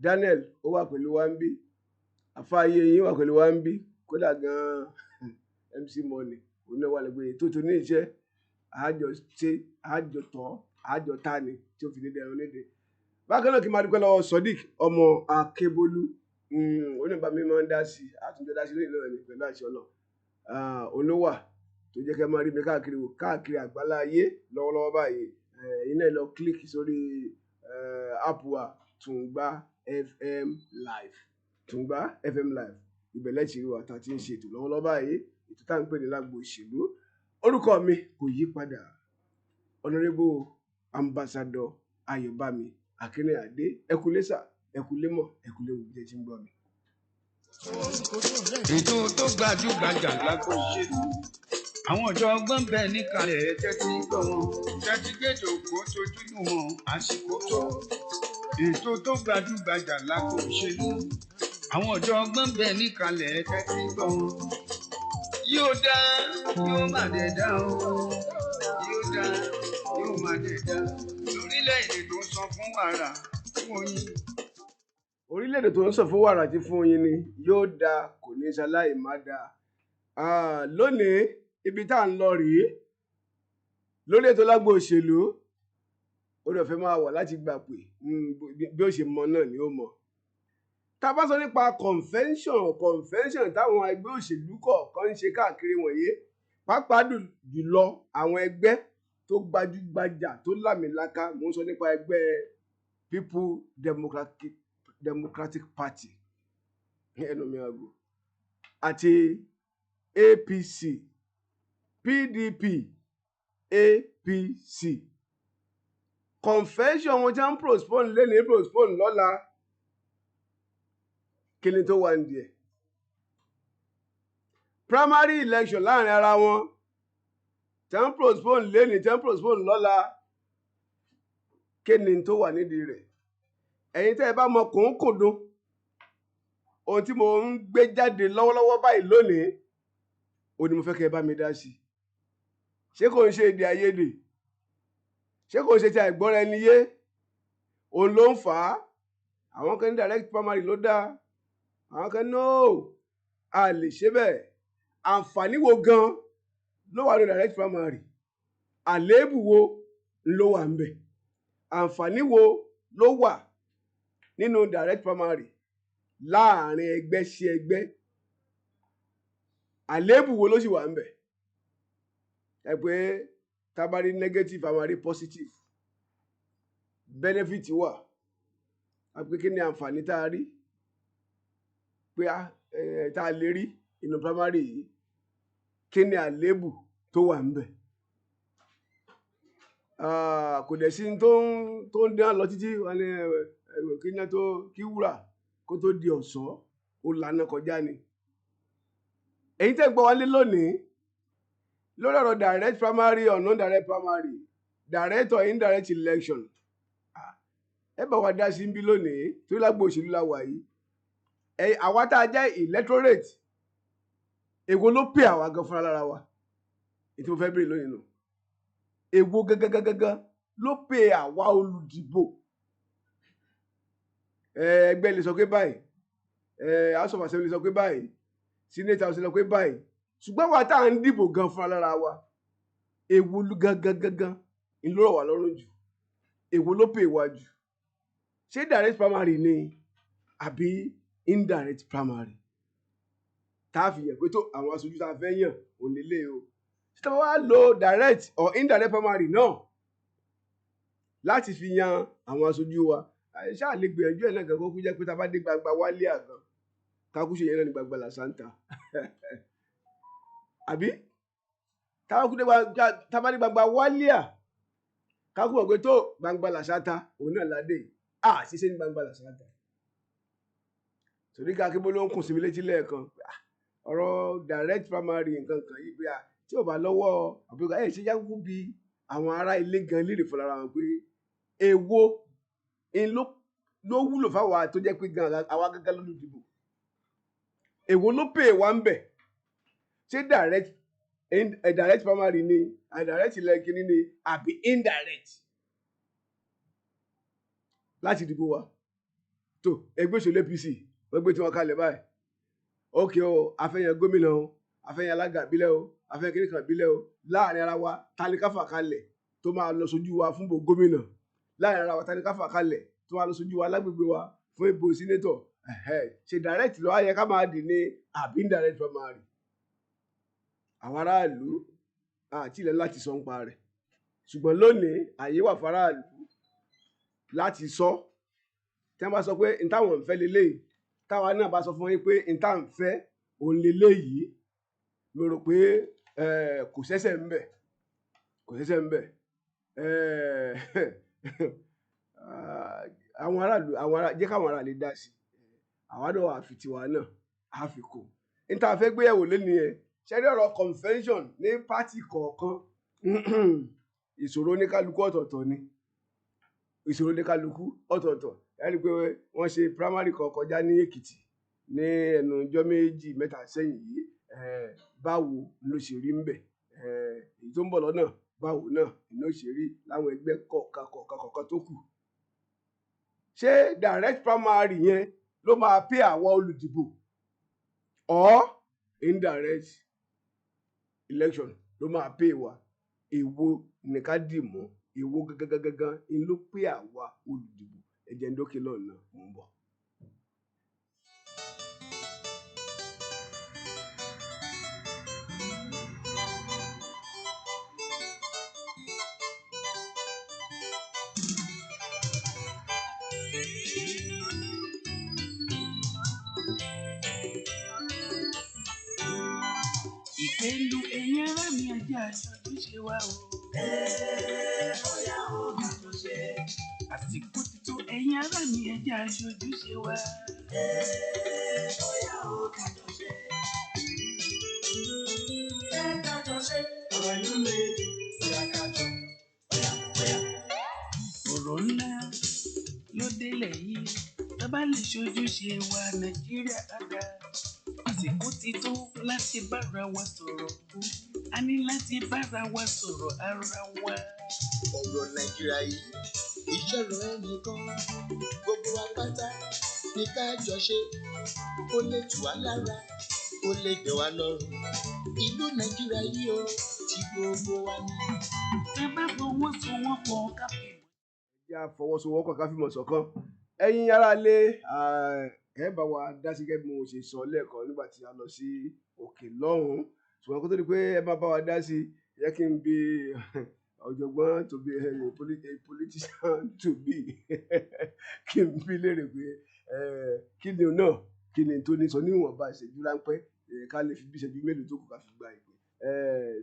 Daniel ó wà pẹ̀lú wa ń bí, àfáàyè yín wà pẹ̀lú wa ń bí, kódà gan MC Money òun náà wà lẹ́gbẹ̀ẹ́ tó ní iṣẹ́ àjọ ṣe àjọ tọ́ àjọ tani tí ó fi dédé ẹran léde. Bákan náà kí n máa dúpẹ́ lọ́wọ́ Sodiq ọmọ Akinbolu oníbà mi máa ń dá sí àtúndé dá sí lónìí náà ní pẹ̀lú àṣẹ ọlọ́ olówà tó jẹ́ kẹ́ máa rí mi káàkiri àgbálá ayé lọ́wọ́lọ́wọ́ báyìí. Iná ẹ̀ lọ kílíkì sórí áàpù wa Tungba FM Live, Tungba FM Live, ibẹ̀ lẹ́tì rí wa tá a ti ń ṣe ètò lọ́wọ́lọ́wọ́ báyìí, ètò tá à ń pè ní Lagbo òṣèlú. Orúkọ mi kò yí padà, Honorable Ambassador Ayobami Akinrinade, ẹkùlẹ́sà ẹkùlẹ́mọ̀ ẹkùlẹ́wò bí ẹ ti ń gbọ́ mi. Ètò tó gbajúgbajà Lagbo òṣèlú, àwọn ọ̀jọ̀gbọ́n bẹ níkàlẹ̀ tẹ́tí gbọ́ wọn, tẹ́tí gbèdò kó tójú nù wọn àsìkò tó. Ètò tó gbajúgbajà Lagbo òṣèlú, àwọn ọ̀jọ̀gbọ́n bẹ níkàlẹ̀ tẹ́tí gbọ́ wọn. Yóò dá yóò má dé dá o, yóò dá yóò má dé dá lórílẹ̀-èdè tó ń san fún wàrà fún oyin. Orílẹ̀-èdè tó ń sọ fún wàrà àti fún oyin ni yóò dá, kò ní ṣaláì má dá. Lónìí ibi tá à ń lọ rèé lórí ètò Lagbo òṣèlú, ó lọ fẹ́ máa wà láti gbà pé bí ó ṣe mọ náà ni ó mọ. Tá a bá sọ nípa convention táwọn ẹgbẹ́ òṣèlú kọ̀ọ̀kan ń ṣe káàkiri wọ̀nyí, pàápàá jùlọ àwọn ẹgbẹ́ tó gbajúgbajà tó lámìlaka, mo ń sọ nípa ẹgbẹ́ People Democratic Party ẹnu mi àgò àti APC, PDP, APC. Convention wọn jẹ́ ń postpone lẹ́ni postpone lọ́la, kí ni tó wà ní díẹ̀? Primary election láàrin ara wọn tẹ́ ń postpone lẹ́ni tẹ́ ń postpone lọ́la, kí ni tó wà nídìí rẹ̀? Ẹ̀yin tẹ́ ẹ bá mọ kòókòdó ohun tí mo ń gbé jáde lọ́wọ́lọ́wọ́ báyìí lónìí, ó ní mo fẹ́ kẹ́ ẹ bá mi dá sí. Ṣé kò ń ṣe èdè àìyedè? Ṣé kò ń ṣe ti àìgbọ́ra ẹni yé? Òun ló ń fà á. Àwọn kan ní direct primary ló dáa, àwọn kan no, a lè ṣe bẹ́ẹ̀. Àǹfààní wo gan ló wà ní direct primary? Àléébù wo ló wà ń bẹ̀? Àǹfààní wo ló wà nínú direct primary láàrin ẹgbẹ́ sí ẹgbẹ́? Àléébù wo ló sì wà ń bẹ̀? Ẹ pé tá bá rí negative a máa rí positive, benefit wà. A pé kí ni àǹfààní tá a rí pé tá a lè rí inú primary yìí, kí ni àléébù tó wà ń bẹ̀? Kò dẹ̀ sí tó ń dán lọ títí wọn ní kí wúrà kó tó di ọ̀ṣọ́ ó lànà kọjá ni. Èyí tẹ́ gbọ́ wálé lónìí lórí ọ̀rọ̀ direct primary or non-direct primary, direct or indirect election, ẹ bá wa dá sí ń bí lónìí tó Lagbo òṣèlú la wà yìí. Àwa tá a jẹ́ electorate, èwo ló pè àwa gan fúnra lára wa? Ètò mo fẹ́ bèrè lónìí nù. Èwo gangan ló pè àwa olùdìbò? Ẹgbẹ́ lè sọ pé báyìí, House of Assembly sọ pé báyìí, Senate House sọ pé báyìí, ṣùgbọ́n wa tá à ń dìbò gan fúnra lára wa, èwo gangan ń ló rọ̀ wá lọ́rùn jù? Èwo ló pè wá jù? Ṣé direct primary ni àbí indirect primary? Tá a fi yẹ pé tó àwọn aṣojú tá a fẹ́ yàn ò nílé o. Ṣé tá a wá lo direct or indirect primary náà láti fi yan àwọn aṣojú wa? Ṣáà lè gbìyànjú ẹ̀ náà gan kó kú jẹ́ pé tá a bá dé gbangba wálé àgàn ká kú ṣe yẹn náà ní gbangba làṣántà. Àbí tá a bá dé gbangba wálé à ká kú mọ̀ pé tó gbangba làṣántà òun náà ládé ṣiṣẹ́ ní gbangba làṣántà. Sodiq Akinbolu ń kùn sí mi létí lẹ́ẹ̀kan ọ̀rọ̀ direct primary nǹkan kan yìí pé tí ò bá lọ́wọ́ àbúrò ṣe yá kúkú bí àwọn ará ilé gan lérè fúnra wọn pé èwo ló wúlò fáwa tó jẹ́ pé gan àwa gángan lólùdìbò? Èwo ló pè wá ń bẹ̀? Ṣé direct primary ni, direct election ni àbí indirect láti dìbò wa? tó ẹgbẹ́ òṣèlú APC wọ́n gbé tí wọ́n kalẹ̀ báyìí ókè o afẹ́yàn gómìnà o afẹ́yàn alága ìbílẹ̀ o afẹ́yàn kíníkan ìbílẹ̀ o láàrin ara wa tálíkáfà kalẹ̀ tó máa lọ sójú wa fún ìbò gómìnà láàrin ara wa tálíkáfà kalẹ̀ tó máa lọ sójú wa lágbègbè wa fún ìbò sínétọ̀ ṣe direct ló wá yẹ ká máa dì ní àbí indirect primary àwọn aráàlú àti ilẹ̀ láti sọ ń pa rẹ̀ ṣùgbọ́n lónìí àyè wà fáráàlú láti sọ tí wọ́n bá sọ pé n táwọn ń fẹ́ leléyìí táwa náà bá sọ fún yín pé n tá ń fẹ́ òun leléyìí mo rò pé kò ṣẹ̀ṣẹ̀ ń bẹ̀ àwọn aráàlú jẹ́ káwọn aráàlú dá sí àwa náà àfi tiwa náà á fi kó n tá a fẹ́ gbéyàwó lónìí yẹn ṣẹ́rí ọ̀rọ̀ convention ní pátì kọ̀ọ̀kan ìṣòro oníkálukú ọ̀tọ̀ọ̀tọ̀ ni ìṣòro oníkálukú ọ̀tọ̀ọ̀tọ̀ ẹni pé wọ́n ṣe primary kan kọjá ní Èkìtì ní ẹnu ọjọ́ méjì mẹ́ta sẹ́yìn yìí báwo ló ṣe rí ń bẹ̀ èyí tó ń bọ̀ lọ́nà báwo náà ló ṣe rí láwọn ẹgbẹ́ kọ̀ọ̀kan tó kù ṣé direct primary yẹn ló máa pay àwọn olùdìbò or indirect election ló máa pay wa èwo ní ká dì mọ́ èwo gangan ń ló pé àwa olùdìbò ẹ̀jẹ̀ ń dókè lọ́nà mò ń bọ̀. Ìpéǹdù ẹ̀yin ará mi ẹjẹ́ aṣojúṣe wa o. Bóyá o ká tó ṣe. Àsìkò ti tó ẹ̀yin ará mi ẹjẹ́ aṣojúṣe wa. Bóyá o ká tó ṣe. Ẹ ká tó ṣe. Ọ̀rọ̀ ìlú lè ṣe àkájọ. Bóyá. Ọ̀rọ̀ ńlá ló délẹ̀ yìí. Tá bá lè ṣojúṣe wa Nàìjíríà á dáa. Àsìkò ti tó láti bára wa sọ̀rọ̀. A ní láti bára wa sọ̀rọ̀ ara wa. Ọ̀rọ̀ Nàìjíríà yìí ìṣòro ẹnìkan gbogbo wa pátá ní ká jọ ṣe kó lè tù wá lára kó lè dẹ̀ wá lọ́rùn. Ìlú Nàìjíríà yìí ó ti gbogbo wa ní. Ẹ bá fọwọ́sowọ́pọ̀ ká fi mọ̀. Ẹ jẹ́ àfọwọ́sowọ́pọ̀ ká fi mọ̀ ṣọ̀kan. Ẹ̀yin aráalé ẹ bá wa dá sí gẹ́gẹ́ bí mo ṣe sọ lẹ́ẹ̀kan nígbà tí a lọ sí òkè lọ́hùn-ún ṣùgbọ́n kó tó di pé ẹ máa bá wa dá sí yẹ kí n bi ọ̀jọ̀gbọ́n to be a politician to be kí n bi léèrè pé kí ni náà kí ni tó ní sọ níwọ̀nba ìṣẹ́jú ráńpẹ́ ká lè fi bí ìṣẹ́jú mélòó tó kù ká fi gba ìpè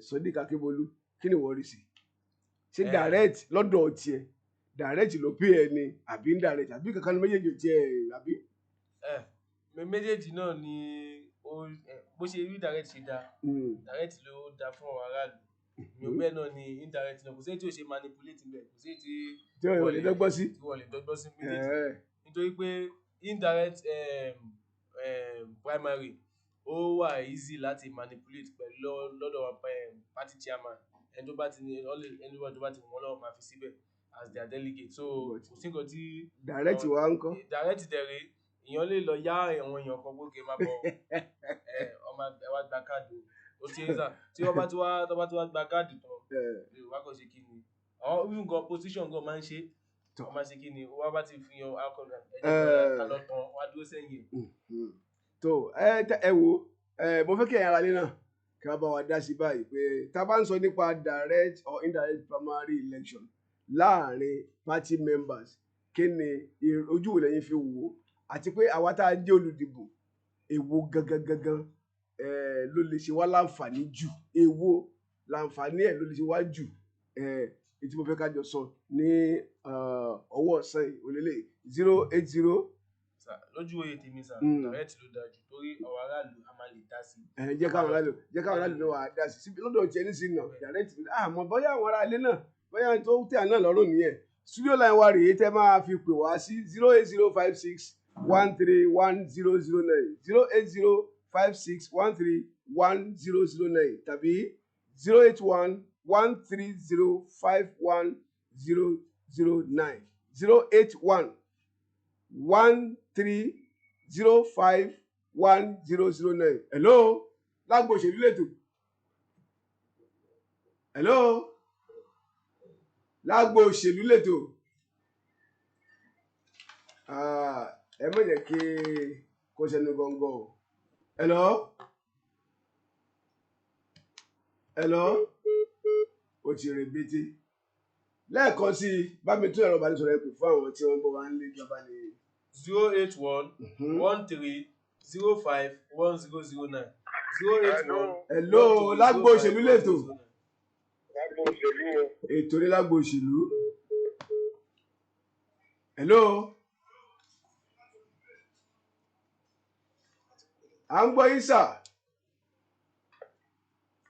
Sodiq Akinbolu kí ni wọ́n rí sí ṣé direct lọ́dọ̀ tiẹ̀ direct ló pè ẹ́ ni àbí indirect àbí kankan ní méjèèjì tiẹ̀ àbí. Méjèèjì náà ni bó ṣe rí direct ṣe dáa direct ló dáa fún àwọn aráàlú mi ò bẹ́ẹ̀ náà ni indirect náà kò sí èyí tí ò ṣe manipulate bẹ́ẹ̀ kò sí èyí tí wọ́n lè dọ́gbọ́n sí méjèèjì nítorí pé indirect primary ó wà easy láti manipulate pẹ̀lú lọ́dọ̀ party chairman ẹni tó bá ti ní anyone tó bá ti mọ̀ lọ́wọ́ máa fi síbẹ̀ as their delegate so kò sí nǹkan tí direct wa ń kọ́ direct dẹ̀rẹ̀ èèyàn lè lọ yá àwọn èèyàn kan gbóge má bọ̀ ọmọ ẹ wá gba káàdì ó ti ń sà tí wọ́n bá ti wá gba káàdì tán wá kàn ṣe kí ni àwọn even gan position gan máa ń ṣe wọ́n máa ṣe kí ni wọ́n bá ti fi hàn alcohol ẹ̀jẹ̀ kan lọ tán wá dúró sẹ́yìn. tó ẹ wo mo fẹ́ kí ẹ̀yin aráalé náà kí wọ́n bá wa dá sí báyìí pé tá a bá ń sọ nípa direct or indirect primary election láàrin party members kí ni ojú wo lẹ́yìn fi wò ó àti pé àwa tá a jẹ́ olùdìbò èwo gangan ló lè ṣe wá láǹfààní jù èwo láǹfààní ẹ̀ ló lè ṣe wá jù ètí mo fẹ́ ká jọ sọ ní ọwọ́ ọ̀sán òlélẹ̀ 080. lójú oyè tèmi sà direct ló dájú torí àwọn aráàlú a máa lè dá sí. jẹ́ káwọn aráàlú náà wà á dá sí lọ́dọ̀ tiẹ̀ nísìnyí náà direct àmọ́ bóyá àwọn aráàlú náà bóyá tó tẹ̀ náà lọ́rùn nìyẹn studio line wa rèé tẹ́ máa fi pè wá sí 08056 131009 08056131009 tàbí 08113051009 08113051009 08033051009. Hello, Lagbo òṣèlú lẹ́tọ̀. Hello, Lagbo òṣèlú lẹ́tọ̀. Ẹ má jẹ́ kí kó ṣẹnu gọ́ngọ́ o. Hello, ó ti rìn bítí. Lẹ́ẹ̀kan sí i, bá mi tún ẹ̀rọ ìbánisọ̀rọ̀ ẹ pè fún àwọn tí wọ́n gbọ́ wá ń lé ìjọba ní 08113051009. 081. Hello, Lagbo òṣèlú lẹ́tọ̀. Lagbo òṣèlú o. Ètò ní Lagbo òṣèlú. Hello. À ń gbọ́ yín sà.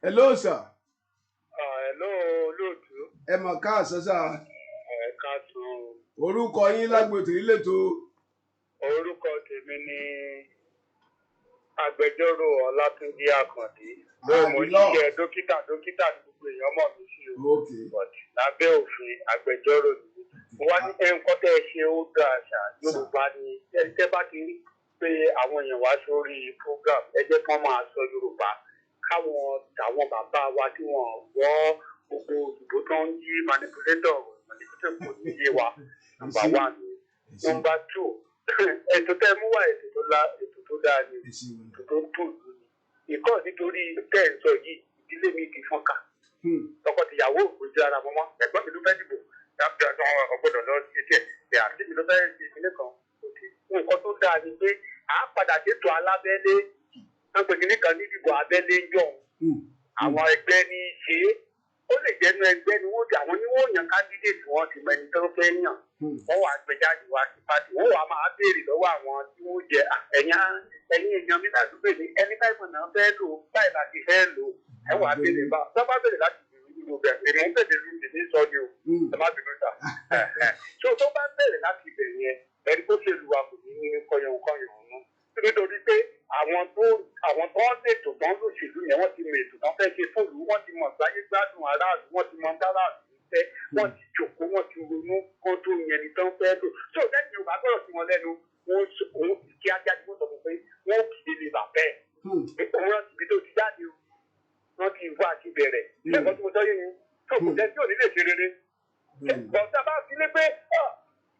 Hello sà. Hello olóòtú. Ẹ mọ̀ káàsán sà. Ẹ káàsán. Orúkọ yín Lagbo ètò yìí lẹ́tọ̀. Orúkọ tèmi ni agbẹjọ́rò Ọlátúnjí Àkàndé. Mo ṣiṣẹ́ dókítà ní gbogbo èèyàn mọ̀ mí sí o. Lábẹ́ òfin agbẹjọ́rò ni. Mo wá ní nǹkan tẹ́ ẹ ṣe ó dá àṣà Yorùbá ni. Tẹ́ bá ti rí pé àwọn èèyàn wá sórí program ẹ jẹ́ kán máa sọ Yorùbá káwọn tàwọn bàbá wa tí wọ́n gbọ́ gbogbo òyìnbó tó ń yí manipulator kò ní yé wa. Number 1. Number 2, ètò tẹ́ mú wá ètò tó dáa ni ètò tó dùn ní. Ìkọ́ nítorí tẹ́ ẹ̀ ń sọ yìí ìdílé mi kì í fọ́nká. Tọkọtìyàwó òjò ara mọ́mọ́ ẹ̀gbọ́n mi ló fẹ́ dìbò ọgbọ́dọ̀ lọ sí ẹ̀ àti mi ló fẹ́ ṣe ìpínlẹ̀ kan. Nǹkan tó dáa ni pé à á padà ṣètò alábẹ́lé wọ́n pè ní kan ní ìdìbò abẹ́lé yọ̀ àwọn ẹgbẹ́ ní í ṣe é. Ó lè jẹ́nu ẹgbẹ́ ni wọ́n àwọn ni wọ́n yan kándídéètì wọn ti mẹni tó fẹ́ yàn. Wọ́n wàá gbẹjáde wá sí pàtì. Wọ́n wàá máa béèrè lọ́wọ́ àwọn tí wọ́n jẹ ẹ̀yìn èèyàn mi láti pè ní ẹni báyìí náà fẹ́ lò báyìí láti fẹ́ lò. Ẹ wàá béèrè bá bá béèrè láti bèrè nínú bẹ̀ èmi ń bèrè lu tèmi sọ ni o. Ẹ má bínú ta. Tó bá béèrè láti bèrè yẹn ẹni tó ṣe lu wa kò ní kọyọ̀nkọyọ̀ ọ̀nà. Nítorí pé àwọn tó ń lètò tó ń lòṣèlú yẹn wọ́n ti mọ ètò tó ń fẹ́ ṣe fóònù wọ́n ti mọ gbáyé gbádùn aráàlú wọ́n ti mọ dáráàlú fẹ́ wọ́n ti jòkó wọ́n ti ronú kán tó yẹn ní tán fẹ́ lò. Tó lẹ́yìn Yorùbá gbọ́dọ̀ sí wọn lẹ́nu wọ́n kíákíá tí wọ́n sọ fún pé wọ́n kì í lè bà bẹ́ẹ̀. Òun rántí ibi tó ti jáde o wọ́n ti wá àti bẹ̀rẹ̀. Lẹ́kọ̀ọ́ tí mo tọ́ yé ni tó kò jẹ́ tí ò ní lè ṣe rere. Bọ̀dá bá fi lé pé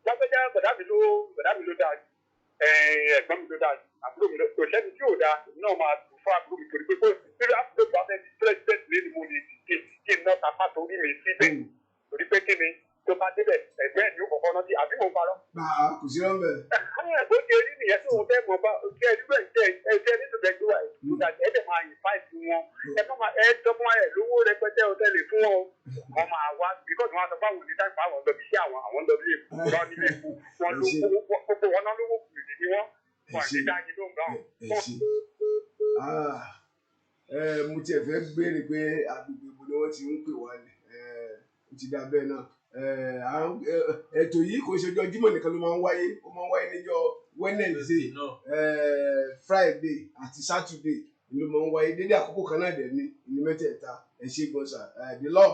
lágbẹ́já bọ̀dá mi ló dáa ẹ̀gbọ́n mi ló dáa àbúrò mi kò sẹ́ni tí ò dáa náà máa tù fún àbúrò mi torí pé kó sílẹ̀ àbúrò mi bá fẹ́ di president lé ní mo lè dìde kí n náà tapá torí mi síbẹ̀ torí pé kí ni tó bá débẹ̀ ẹgbẹ́ ìlú kọ̀ọ̀kan náà ti àbí mo ń parọ́. Kò sí rán bẹ́ẹ̀. Bó ṣe rí nìyẹn tí òun fẹ́ mọ̀ bá ṣe ẹni bẹ́ẹ̀ ṣe nítorí ẹgbẹ́ wa ìtura ẹ̀ẹ́dẹ̀ máa yìn fáìsì wọn ẹ tọ́kùn ẹ̀ lówó rẹpẹtẹ ọ̀tẹ́lẹ̀ fún wọn wọn máa wá bíkọ́sì wọn sọ fún àwọn onídàgbà àwọn lọ bí iṣẹ́ àwọn lọ bí èkó lọ nílé èkó wọn ló gbogbo wọn náà lówó kùrìdì ni wọn àti dájú ló ń gbà wọn. Mo tiẹ̀ fẹ́ béèrè pé agbègbè ibo ni wọ́n ti ń pè wá ní ó ti dá bẹ́ẹ̀ náà. Ètò yìí kò ṣe ọjọ́ Jímọ̀ nìkan ló máa ń wáyé ó máa ń wáyé níjọ́ Wednesday Friday àti Saturday ló máa ń wáyé dédé àkókò kan náà dẹ̀ ní ìlú mẹ́tẹ̀ẹ̀ta ẹ ṣé gbọ́nsà the law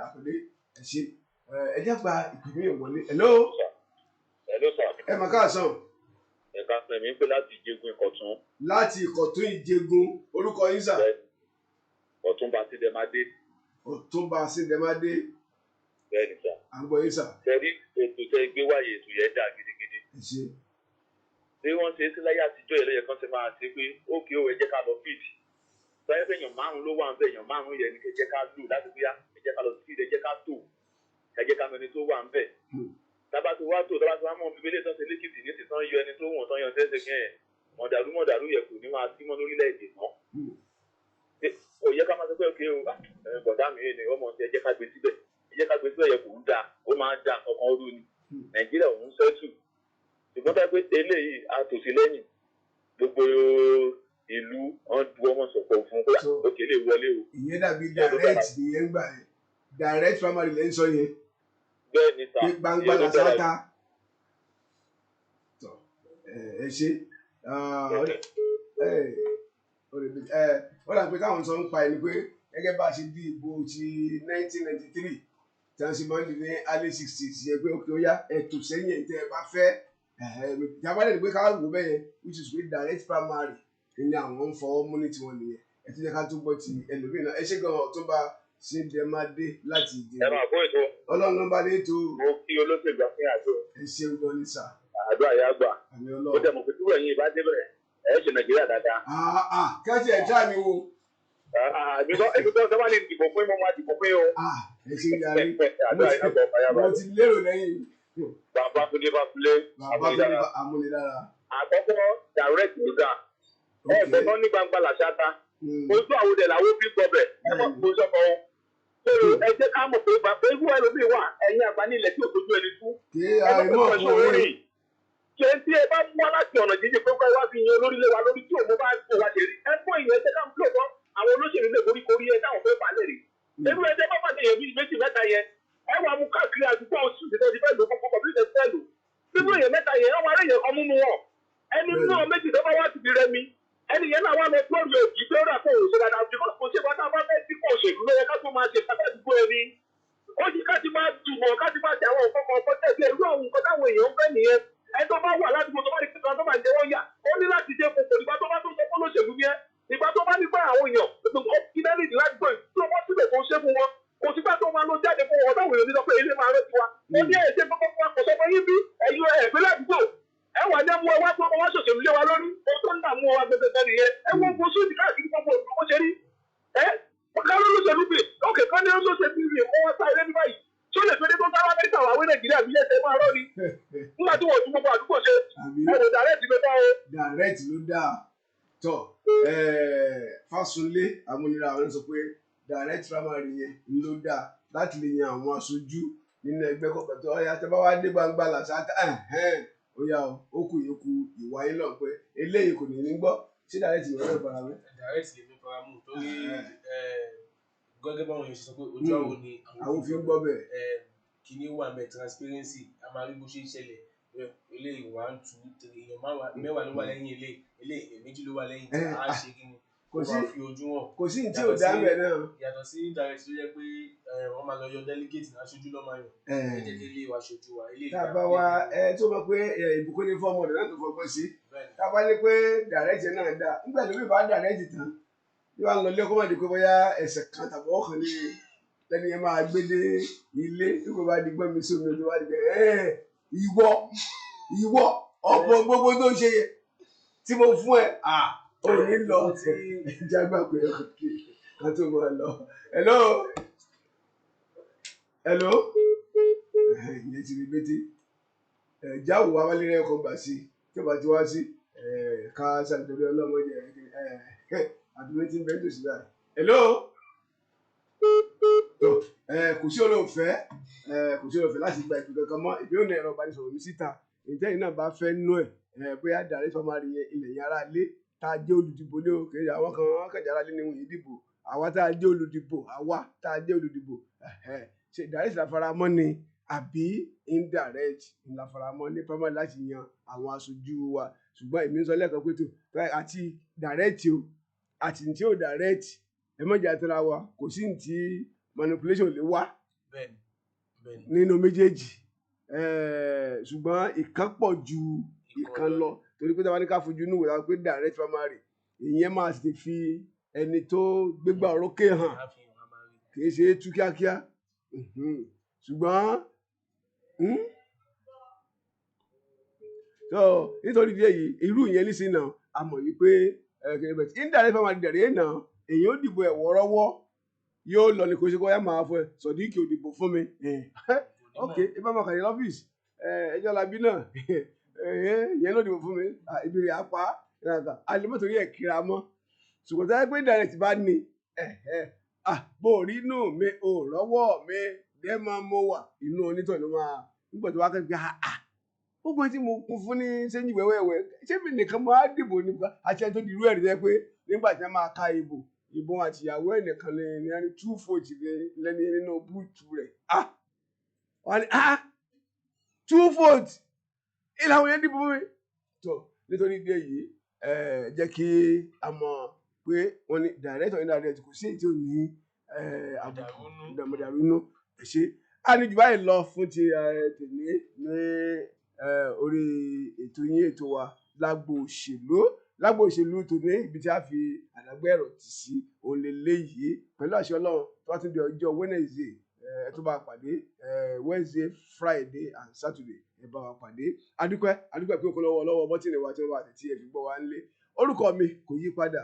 Àkàndé ẹ ṣé ẹ jẹ́ gba ìpínlẹ̀ ìwọlé. Hello sir. Ẹ mà káàsán. Ẹ̀ka sẹ̀mí pé láti Ìjẹ̀gùn Ìkọ̀tún. Láti Ìkọ̀tún Ìjẹ̀gùn orúkọ yín sà. Ọ̀túnba Sídẹ̀mádé. Ọ̀túnba Sídẹ̀mádé. Bẹ́ẹ̀ni sà. À ń gbọ́ yín sà. Tẹ̀rí ètò tẹ́ gbé wáyé ètò yẹn dà gidigidi. Ẹ ṣé. Bí wọ́n ṣe é sí láyé àtijọ́ ìlẹ́yẹ kan ṣe máa ṣe pé ókè ó ẹ jẹ́ ká lọ fíìdì. Báyọ̀ pé èèyàn márùn-ún ló wà ń bẹ̀ èèyàn márùn-ún yẹn ni kẹ́ jẹ́ ká lò láti bóyá ẹ jẹ́ ká lọ fíìdì ẹ jẹ́ ká tò ẹ jẹ́ ká mọ ẹni tó wà ń bẹ̀. Tábà tí wá tò tábà tí wá mọ̀ bíbélì tán ṣe lékìtì ní ti tán yọ ẹni tó wọ̀n tán yọ ṣẹ́ṣẹ́ kí ẹ̀ mọ̀dàrú yẹ kò ní máa sí mọ́ lórílẹ̀-èdè mọ́. Ó yẹ ká máa sọ pé òkè o bọ̀dá mi ni ọmọ ti ẹ jẹ́ ká gbé síbẹ̀ yẹ kò ń da ó máa da ọkàn orú ni Nàìjíríà òun sẹ́tù ṣùgbọ́n tá a pé eléyìí a tò sí lẹ́yìn gbogbo ìlú wọn du ọmọ sọ̀pọ̀ fún pé òkè lè wọlé o. Ìyẹn dàbí direct nìyẹn gbà yẹn direct primary lẹ́ ń sọ yẹn. Bẹ́ẹ̀ ni sà pé gbangba la sáta ẹ ṣe wọ́n dà pé káwọn sọ ń pa ẹni pé gẹ́gẹ́ bá a ṣe di ìbò ti 1993 tí wọ́n ṣe máa ń di ní early 60s yẹ pé òkè ó yá ẹ̀tò sẹ́yìn ẹ̀ tẹ́ ẹ bá fẹ́ ìjàmbá lè gbé ká wò bẹ́ẹ̀ which is pé direct primary ní àwọn ń fọwọ́ mú ní tiwọn nìyẹn ẹ ti jẹ́ ká tún gbọ́ ti ẹlòmíì náà ẹ ṣe gan Ọ̀túnba Ṣíndẹ̀mádé láti ìdí ẹ máa bó ètò ọlọ́run ló bá dé tó mo kí olóṣèlú àfihàn àjò ẹ ṣeun gan ní sà àdó àyàgbà àmì ó ọlọ́run. dẹ̀ mọ̀ pé túbọ̀ yín bá débẹ̀ ẹ̀ ṣe Nàìjíríà dáadáa. kẹ́sì ẹ̀ já mi wo. Ibi tó sábà lè dìbò fún mo máa dìbò fún o. ẹ ṣe yàrá àdó àyàgbà ọ̀fàyàbà. mo ti lérò lẹ́yìn. Bàbá Túndé amúnidára. Àkọ́kọ́ direct ló dáa. Gbọ́dọ̀ ní gbangba làṣáta. Ojú àwòdẹ làwọn fi gbọbẹ̀ ẹ mọ̀ kó sọ́kọ̀ o. Ẹ jẹ́ ká mọ̀ pé bàbá ewu ẹlòmíì wà ẹ̀yin àgbà nílẹ̀ tí òṣojú ẹni tú. Ẹ mọ̀ pé pẹ̀sọ̀ orí. Ṣé tí ẹ bá mú wá láti ọ̀nà jíjìn pé wá fi yan olórí lé wa lórí tí òun bá tó wa ṣe rí. Ẹ fún ìyẹn ẹjẹ́ ká ń pè wọ́n àwọn olóṣèlú lè koríkorí ẹ táwọn fẹ́ falẹ̀ rí. Irú ẹjẹ́ bá pàdé yẹn bíi méjì mẹ́ta yẹn ẹ wà mú káàkiri àdúgbò oṣù tí wọ́n ti fẹ́ lò fún kọ́kọ́ bí wọ́n ti fẹ́ lò. Nínú èèyàn mẹ́ta yẹn wọ́n arẹ́yẹ kan múnú wọn. Ẹni nínú méjì tó bá wá ti di rẹmi. Ẹni yẹn náà wà lọ tó rí òjì tó rà fún òṣèlú àdá àti kò ṣe bá táwọn fẹ́ tí kò ṣèlú lóye ká tó máa ṣe pátá àdúgbò ẹni. Ó yí ká ti máa túbọ̀ ká ti máa ṣe àwọn nǹkan kan tẹ̀lé irú àwọn nǹkan táwọn èèyàn ń fẹ́ nìyẹn. Ẹni tó bá wà ládùúgbò tó bá rí kíkan tó máa jẹ́ wọ́n yà ó ní láti dé kòkò nígbà tó bá tó sọ fún olóṣèlú yẹn. Ìgbà tó bá nígbà àwọn èèyàn kílẹ̀rì ládùúgbò tó wọ́n síbẹ̀ tó ń ṣe fún wọn. Kò sígbà tó máa lọ jáde fún wọn táwọn èèyàn ní lọ pé ilé máa rẹ́ tiwa. Ó ní ẹ̀jẹ̀ tó kọ́kọ́ kò sọ fún yín bí ẹ̀yin ẹ̀gbẹ́ ládùúgbò ẹ wà ní ẹmú ọwọ́ tó ọwọ́ ṣòṣèlú lé wa lórí o tó ń dààmú ọwọ́ gbẹgbẹ nìyẹn ẹ wọ́n gbó sóòdì káàkiri gbogbo òdòdó ṣe rí ẹ ọ̀gá olóṣèlú bì ókè kan ní olóṣèlú bì ó wọ́n sá ilé ní báyìí tí ó lè fi ní tó sáwá Amẹ́ríkà wà wí Nàìjíríà bí ẹsẹ̀ máa rọ́ ni nígbà tí wọ́n tún gbogbo àdúgbò ṣe ẹ wò dàrẹ́ẹ̀tì ló dá o. dàrẹ́ẹ̀tì ló dá tọ Fásunlé amúnira àwọn sọ pé dàrẹ́ẹ̀tì primary yẹn ló dá láti lè yan àwọn aṣojú nínú ẹgbẹ́ kọ̀ọ̀kan tó ọ̀yà tẹ́ bá wá dé gbangba làṣáta ó yá ó kù yòókù ìwà yín lọ pé eléyìí kò ní ní gbọ́ ṣé dàrẹ́tì ìwé rẹ̀ fara mọ́. dàrẹ́tì lèmi fara mọ́ torí gẹ́gẹ́ báwọn èèyàn ṣe sọ pé ojú àwọn ni àwọn fi ń gbọ́ bẹ́ẹ̀. kìíní wà mẹ́ transparency a máa rí bó ṣe ń ṣẹlẹ̀ eléyìí 1 2 3 èèyàn mẹ́wàá ló wà lẹ́yìn eléyìí méjì ló wà lẹ́yìn tí a ṣe kí ni kò sí ní tí ò dá bẹ́ẹ̀ náà. yàtọ̀ sí dàrẹ́tì tó yẹ pé wọ́n máa lọ yọ delegate ní aṣojú lọ́mọ yàn ẹ jẹ́ kí ilé wa ṣojú wa ilé ìgbà tábà wa tó mọ̀ pé ìbùkún ní fọ́ọ̀mù ọ̀dọ̀ láti fọgbọ́n sí tábà ní pé dàrẹ́tì náà dá nígbà tó bí bá dàrẹ́tì tán bí wàá lọ lé kó má di pé bóyá ẹsẹ̀ kan tàbí ọkàn ní lẹ́ni yẹn máa gbé dé ilé tí kò bá di gbọ́n mi sí omi tó bá di pé ìwọ ọ̀pọ̀ gbogbo tó ń ṣe yẹ tí mo fún ẹ ò ní lọ jágbá pé ká tó máa lọ. Hello ìyẹn ti rí bété jáwò wa wálé rẹ kọ gbà sí tí o bá ti wá sí ká ṣàtúndì ọlọ́mọdé àdúgbò tí ń bẹ tòsí báyìí. Hello kò sí olóòfẹ́ láti gba ìpè kankan mọ́ ìbí òun ẹ̀rọ ìbánisọ̀rọ̀ mi síta ìtẹ́yìn náà bá fẹ́ nú ẹ̀ bóyá dàrẹ́ fọmárì yẹn ilẹ̀ yẹn ará ilé tá a jẹ́ olùdìbò ní òkè àwọn kan wọ́n kẹ̀jà ará ilé ní wọ̀nyí dìbò àwa tá a jẹ́ olùdìbò ṣe direct la faramọ́ ni àbí indirect la faramọ́ ní primary láti yan àwọn aṣojú wa ṣùgbọ́n èmi ń sọ lẹ́ẹ̀kan pé tó àti direct o àti tí ò direct ẹ mọ̀jà àtàrà wa kò sí ní tí manipulation lè wá nínú méjèèjì ṣùgbọ́n ìkan pọ̀ ju ìkan lọ torí pé táwa ní ká fojú inú wò pé direct primary ìyẹn máa ti fi ẹni tó gbégbá orókè hàn kì í ṣe é tú kíákíá ṣùgbọ́n nítorí díẹ̀ yìí irú ìyẹn ní sí náà a mọ̀ yìí pé indirect primary dẹ̀rẹ̀ náà èyí ó dìbò ẹ̀ wọ́ọ́rọ́wọ́ yóò lọ ní kò ṣe kó yá máa fọ ẹ Sodiq ò dìbò fún mi ok ibà máa kàdé lọ́fíìsì ẹjọ́ labí náà ìyẹn ló dìbò fún mi ìbéèrè apá àlùmọ́tò rí ẹ̀ kíra mọ́ ṣùgbọ́n tí wọ́n pé direct bá ní bó rí inú mi ò rọ́wọ́ mi dẹ́ máa mọ wà inú onítọ̀ ló máa nígbà tó wá kẹ́ pé gbogbo tí mo kún fún ní sẹ́yìn wẹ́wẹ́wẹ́ ṣé mi nìkan máa dìbò nípa àti ẹni tó di irú ẹ̀rí jẹ́ pé nígbà tí wọ́n máa ka ìbò àtìyàwó ẹ̀ nìkan ní ẹni 2 votes lẹ́ni nínú búùtù rẹ̀ wọ́n ní 2 votes ìlànà yẹn dìbò mi tó nítorí ìdí èyí jẹ́ kí a mọ̀ pé wọ́n ní direct or indirect kò sí èyí tí ò ní àbùdàmọ̀dàrúnú ẹ̀ṣẹ́ àníjù báyìí lọ fún ti tèmi ní orí ètò yín ètò wa Lagbo òṣèlú tòní ibi tí a fi àdàgbé ẹ̀rọ tì sí òun lélẹ́yìí pẹ̀lú àṣẹ Ọlọ́run tó bá tún di ọjọ́ Wednesday ẹ tó bá pàdé Wednesday, Friday and Saturday ẹ bá wa pàdé adúpẹ́ pé òkú lọ́wọ́ bọ́tìnì wa tí wọ́n bá tẹ̀tí ẹ̀ fi gbọ́ wa ńlé orúkọ mi kò yí padà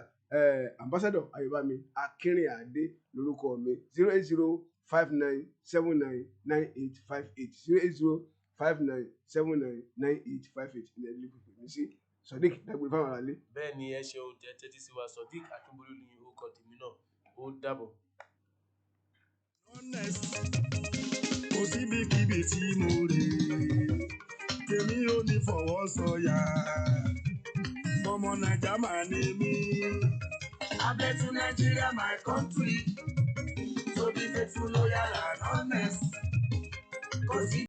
ambassador Ayobami Akinrinade lórúkọ mi 08059799858 08059799858 ilẹ̀ ìlú pípé mi sí Sodiq dágbére fáwọn aráalé. bẹ́ẹ̀ ni ẹ ṣeun tẹ́tí sí wa Sodiq Akinbolu ní orúkọ tèmi náà ó dàbọ̀. kò síbikíbi tí mo rè tèmi ò ní fọwọ́ sọ̀yà ọmọ Naija máa ní mí. I bet to Nigeria my country, so be faithful, loyal and honest. Kò sí